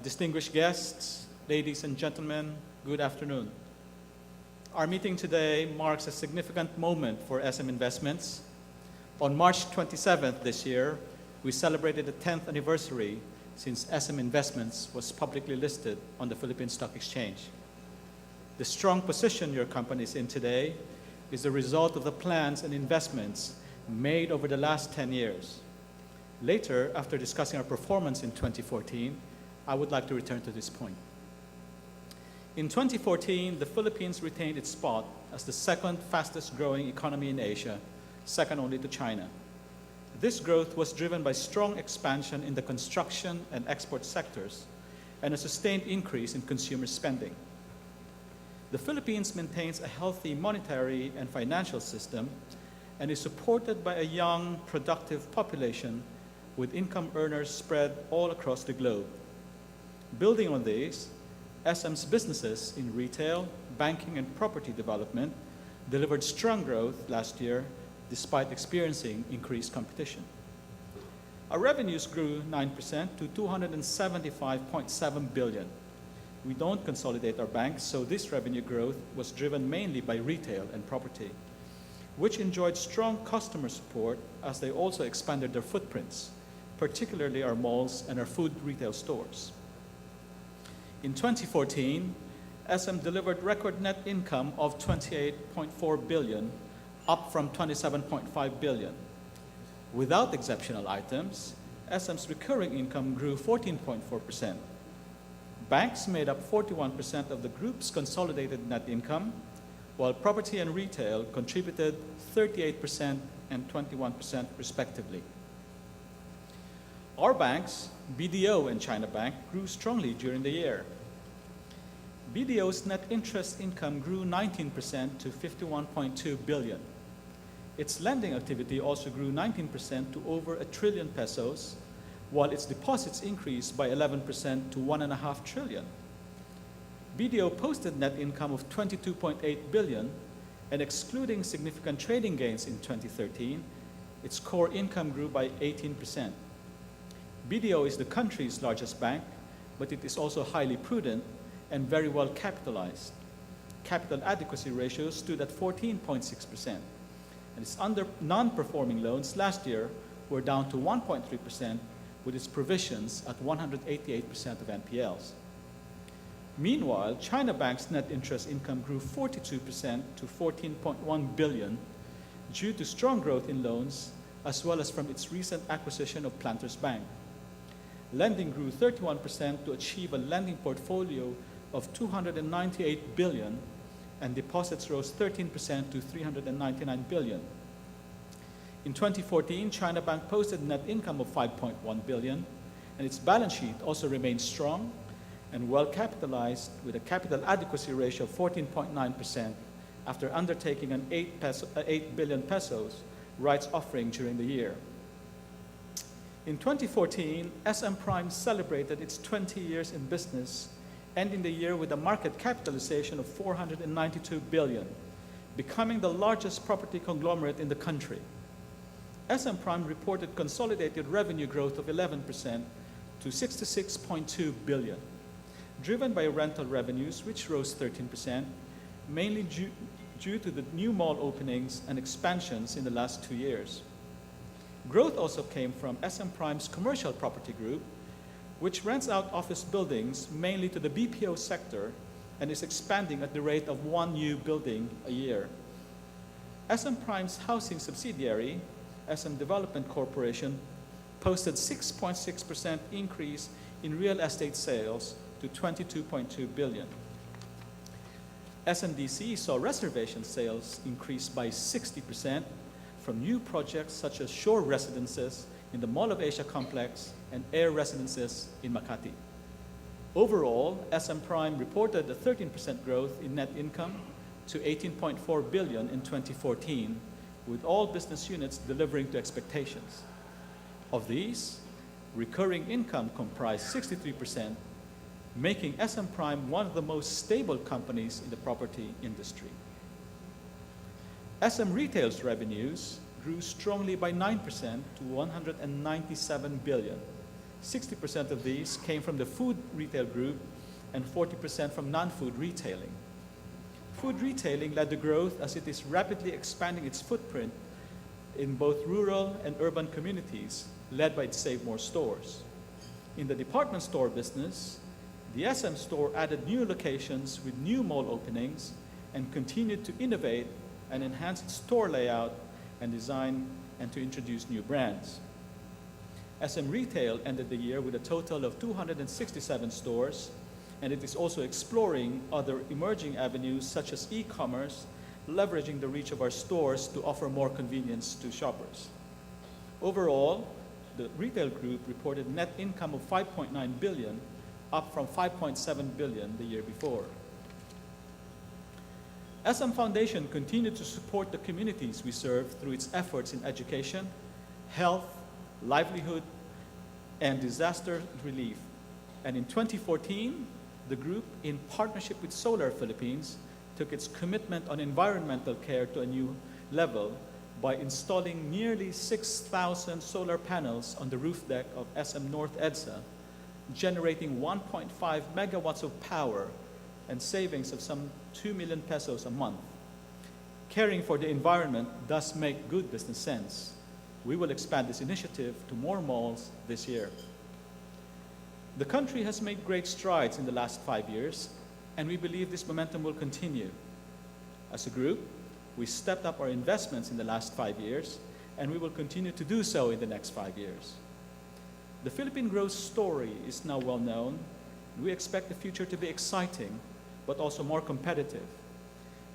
Distinguished guests, ladies and gentlemen, good afternoon. Our meeting today marks a significant moment for SM Investments. On March 27th this year, we celebrated the 10th anniversary since SM Investments was publicly listed on the Philippine Stock Exchange. The strong position your company is in today is the result of the plans and investments made over the last 10 years. Later, after discussing our performance in 2014, I would like to return to this point. In 2014, the Philippines retained its spot as the second fastest growing economy in Asia, second only to China. This growth was driven by strong expansion in the construction and export sectors and a sustained increase in consumer spending. The Philippines maintains a healthy monetary and financial system and is supported by a young, productive population with income earners spread all across the globe. Building on these, SM's businesses in retail, banking, and property development delivered strong growth last year despite experiencing increased competition. Our revenues grew 9% to 275.7 billion. We don't consolidate our banks, so this revenue growth was driven mainly by retail and property, which enjoyed strong customer support as they also expanded their footprints, particularly our malls and our food retail stores. In 2014, SM delivered record net income of 28.4 billion, up from 27.5 billion. Without exceptional items, SM's recurring income grew 14.4%. Banks made up 41% of the group's consolidated net income, while property and retail contributed 38% and 21% respectively. Our banks, BDO and China Bank, grew strongly during the year. BDO's net interest income grew 19% to 51.2 billion. Its lending activity also grew 19% to over 1 trillion pesos, while its deposits increased by 11% to 1.5 trillion. BDO posted net income of 22.8 billion, and excluding significant trading gains in 2013, its core income grew by 18%. BDO is the country's largest bank, but it is also highly prudent and very well capitalized. Capital adequacy ratio stood at 14.6%, and its non-performing loans last year were down to 1.3%, with its provisions at 188% of NPLs. Meanwhile, China Bank's net interest income grew 42% to 14.1 billion due to strong growth in loans as well as from its recent acquisition of Planters Bank. Lending grew 31% to achieve a lending portfolio of 298 billion, and deposits rose 13% to 399 billion. In 2014, China Bank posted net income of 5.1 billion, and its balance sheet also remained strong and well capitalized with a capital adequacy ratio of 14.9% after undertaking an 8 billion pesos rights offering during the year. In 2014, SM Prime celebrated its 20 years in business, ending the year with a market capitalization of 492 billion, becoming the largest property conglomerate in the country. SM Prime reported consolidated revenue growth of 11% to 66.2 billion, driven by rental revenues, which rose 13%, mainly due to the new mall openings and expansions in the last 2 years. Growth also came from SM Prime's commercial property group, which rents out office buildings mainly to the BPO sector and is expanding at the rate of 1 new building a year. SM Prime's housing subsidiary, SM Development Corporation, posted 6.6% increase in real estate sales to 22.2 billion. SMDC saw reservation sales increase by 60% from new projects such as Shore Residences in the Mall of Asia complex and Air Residences in Makati. Overall, SM Prime reported a 13% growth in net income to 18.4 billion in 2014, with all business units delivering to expectations. Of these, recurring income comprised 63%, making SM Prime one of the most stable companies in the property industry. SM Retail's revenues grew strongly by 9% to 197 billion. 60% of these came from the food retail group and 40% from non-food retailing. Food retailing led the growth as it is rapidly expanding its footprint in both rural and urban communities, led by its Save More stores. In the department store business, the SM store added new locations with new mall openings and continued to innovate and enhance its store layout and design and to introduce new brands. SM Retail ended the year with a total of 267 stores, and it is also exploring other emerging avenues such as e-commerce, leveraging the reach of our stores to offer more convenience to shoppers. Overall, the retail group reported net income of 5.9 billion, up from 5.7 billion the year before. SM Foundation continued to support the communities we serve through its efforts in education, health, livelihood, and disaster relief. And in 2014, the group, in partnership with Solar Philippines, took its commitment on environmental care to a new level by installing nearly 6,000 solar panels on the roof deck of SM North EDSA, generating 1.5 megawatts of power and savings of some 2 million pesos a month. Caring for the environment does make good business sense. We will expand this initiative to more malls this year. The country has made great strides in the last 5 years, and we believe this momentum will continue. As a group, we stepped up our investments in the last 5 years, and we will continue to do so in the next 5 years. The Philippine growth story is now well known. We expect the future to be exciting, but also more competitive.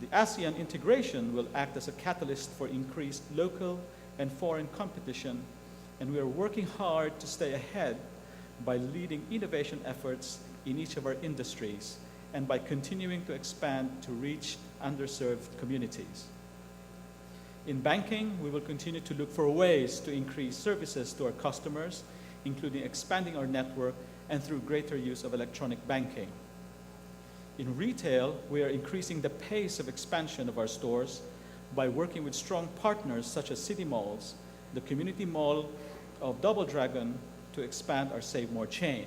The ASEAN integration will act as a catalyst for increased local and foreign competition, and we are working hard to stay ahead by leading innovation efforts in each of our industries and by continuing to expand to reach underserved communities. In banking, we will continue to look for ways to increase services to our customers, including expanding our network and through greater use of electronic banking. In retail, we are increasing the pace of expansion of our stores by working with strong partners such as City Malls, the community mall of Double Dragon, to expand our Save More chain.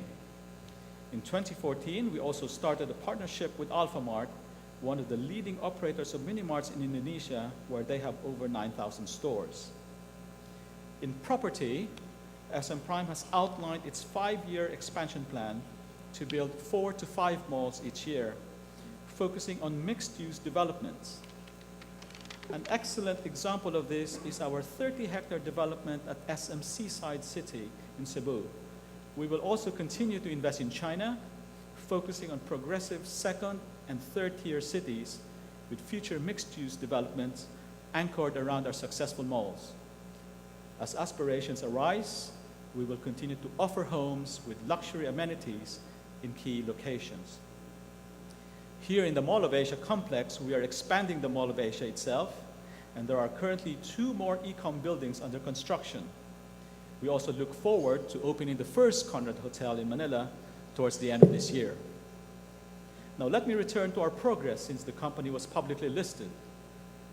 In 2014, we also started a partnership with Alfamart, one of the leading operators of mini-marts in Indonesia, where they have over 9,000 stores. In property, SM Prime has outlined its 5-year expansion plan to build 4 to 5 malls each year, focusing on mixed-use developments. An excellent example of this is our 30-hectare development at SM Seaside City in Cebu. We will also continue to invest in China, focusing on progressive second and third-tier cities with future mixed-use developments anchored around our successful malls. As aspirations arise, we will continue to offer homes with luxury amenities in key locations. Here in the Mall of Asia complex, we are expanding the Mall of Asia itself, and there are currently 2 more e-com buildings under construction. We also look forward to opening the first Conrad Hotel in Manila towards the end of this year. Now let me return to our progress since the company was publicly listed.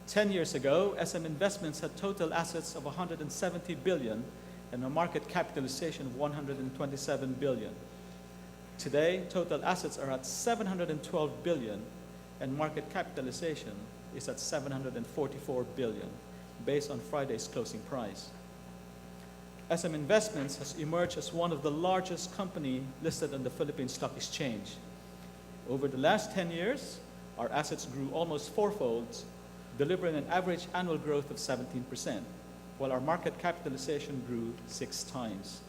10 years ago, SM Investments had total assets of 170 billion and a market capitalization of 127 billion. Today, total assets are at 712 billion and market capitalization is at 744 billion based on Friday's closing price. SM Investments has emerged as one of the largest companies listed on the Philippine Stock Exchange. Over the last 10 years, our assets grew almost 4-fold, delivering an average annual growth of 17%, while our market capitalization grew 6 times.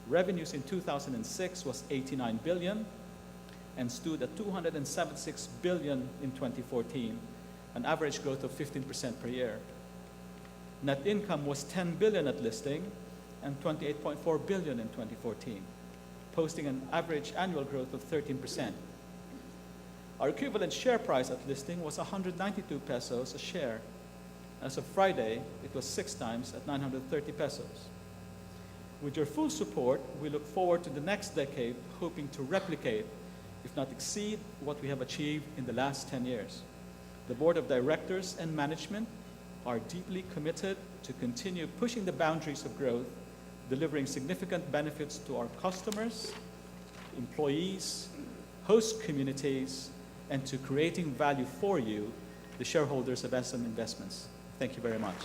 Revenues in 2006 was 89 billion and stood at 276 billion in 2014, an average growth of 15% per year. Net income was 10 billion at listing and 28.4 billion in 2014, posting an average annual growth of 13%. Our equivalent share price at listing was 192 pesos a share. As of Friday, it was 6 times at 930 pesos. With your full support, we look forward to the next decade, hoping to replicate, if not exceed, what we have achieved in the last 10 years. The Board of Directors and management are deeply committed to continue pushing the boundaries of growth, delivering significant benefits to our customers, employees, host communities, and to creating value for you, the shareholders of SM Investments. Thank you very much.